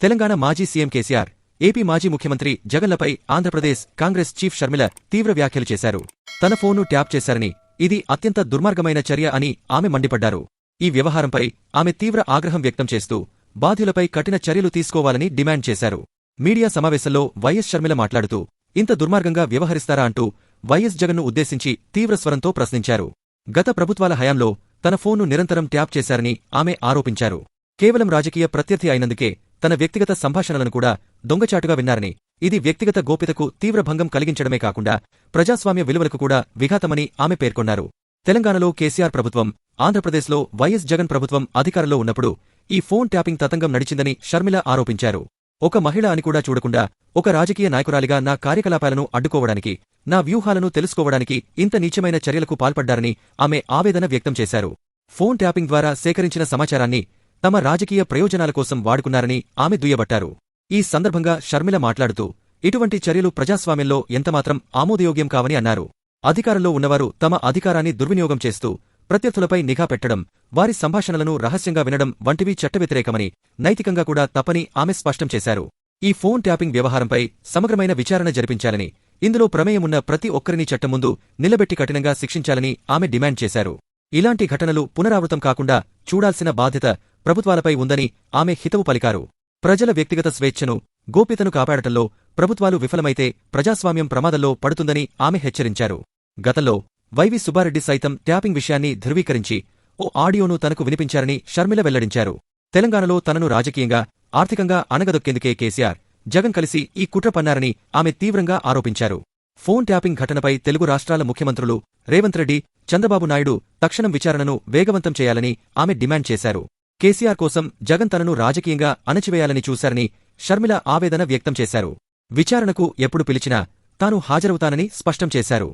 తెలంగాణ మాజీ CM KCR, AP మాజీ ముఖ్యమంత్రి జగన్లపై ఆంధ్రప్రదేశ్ కాంగ్రెస్ చీఫ్ షర్మిల తీవ్ర వ్యాఖ్యలు చేశారు. తన ఫోన్ను ట్యాప్ చేశారని, ఇది అత్యంత దుర్మార్గమైన చర్య అని ఆమె మండిపడ్డారు. ఈ వ్యవహారంపై ఆమె తీవ్ర ఆగ్రహం వ్యక్తం చేస్తూ బాధ్యులపై కఠిన చర్యలు తీసుకోవాలని డిమాండ్ చేశారు. మీడియా సమావేశంలో వైఎస్ షర్మిల మాట్లాడుతూ ఇంత దుర్మార్గంగా వ్యవహరిస్తారా అంటూ వైఎస్ జగన్ను ఉద్దేశించి తీవ్ర స్వరంతో ప్రశ్నించారు. గత ప్రభుత్వాల హయాంలో తన ఫోన్ను నిరంతరం ట్యాప్ చేశారని ఆమె ఆరోపించారు. కేవలం రాజకీయ ప్రత్యర్థి అయినందుకే తన వ్యక్తిగత సంభాషణలను కూడా దొంగచాటుగా విన్నారని, ఇది వ్యక్తిగత గోప్యతకు తీవ్ర భంగం కలిగించడమే కాకుండా ప్రజాస్వామ్య విలువలకు కూడా విఘాతమని ఆమె పేర్కొన్నారు. తెలంగాణలో కేసీఆర్ ప్రభుత్వం, ఆంధ్రప్రదేశ్లో వైఎస్ జగన్ ప్రభుత్వం అధికారంలో ఉన్నప్పుడు ఈ ఫోన్ ట్యాపింగ్ తతంగం నడిచిందని షర్మిల ఆరోపించారు. ఒక మహిళ అని కూడా చూడకుండా ఒక రాజకీయ నాయకురాలిగా నా కార్యకలాపాలను అడ్డుకోవడానికి, నా వ్యూహాలను తెలుసుకోవడానికి ఇంత నీచమైన చర్యలకు పాల్పడ్డారని ఆమె ఆవేదన వ్యక్తం చేశారు. ఫోన్ ట్యాపింగ్ ద్వారా సేకరించిన సమాచారాన్ని తమ రాజకీయ ప్రయోజనాల కోసం వాడుకున్నారని ఆమె దుయ్యబట్టారు. ఈ సందర్భంగా షర్మిల మాట్లాడుతూ ఇటువంటి చర్యలు ప్రజాస్వామ్యంలో ఎంతమాత్రం ఆమోదయోగ్యం కావని అన్నారు. అధికారంలో ఉన్నవారు తమ అధికారాన్ని దుర్వినియోగం చేస్తూ ప్రత్యర్థులపై నిఘా పెట్టడం, వారి సంభాషణలను రహస్యంగా వినడం వంటివి చట్టవ్యతిరేకమని, నైతికంగా కూడా తప్పని ఆమె స్పష్టం చేశారు. ఈ ఫోన్ ట్యాపింగ్ వ్యవహారంపై సమగ్రమైన విచారణ జరిపించాలని, ఇందులో ప్రమేయమున్న ప్రతి ఒక్కరిని చట్టం ముందు నిలబెట్టి కఠినంగా శిక్షించాలని ఆమె డిమాండ్ చేశారు. ఇలాంటి ఘటనలు పునరావృతం కాకుండా చూడాల్సిన బాధ్యత ప్రభుత్వాలపై ఉందని ఆమె హితవు పలికారు. ప్రజల వ్యక్తిగత స్వేచ్ఛను, గోప్యతను కాపాడటంలో ప్రభుత్వాలు విఫలమైతే ప్రజాస్వామ్యం ప్రమాదంలో పడుతుందని ఆమె హెచ్చరించారు. గతంలో వైవి సుబ్బారెడ్డి సైతం ట్యాపింగ్ విషయాన్ని ధృవీకరించి ఓ ఆడియోను తనకు వినిపించారని షర్మిల వెల్లడించారు. తెలంగాణలో తనను రాజకీయంగా, ఆర్థికంగా అణగదొక్కేందుకే కేసీఆర్, జగన్ కలిసి ఈ కుట్ర పన్నారని ఆమె తీవ్రంగా ఆరోపించారు. ఫోన్ ట్యాపింగ్ ఘటనపై తెలుగు రాష్ట్రాల ముఖ్యమంత్రులు రేవంత్ రెడ్డి, చంద్రబాబు నాయుడు తక్షణం విచారణను వేగవంతం చేయాలని ఆమె డిమాండ్ చేశారు. కేసీఆర్ కోసం జగన్ తనను రాజకీయంగా అణచివేయాలని చూశారని షర్మిల ఆవేదన వ్యక్తం చేశారు. విచారణకు ఎప్పుడు పిలిచినా తాను హాజరవుతానని స్పష్టం చేశారు.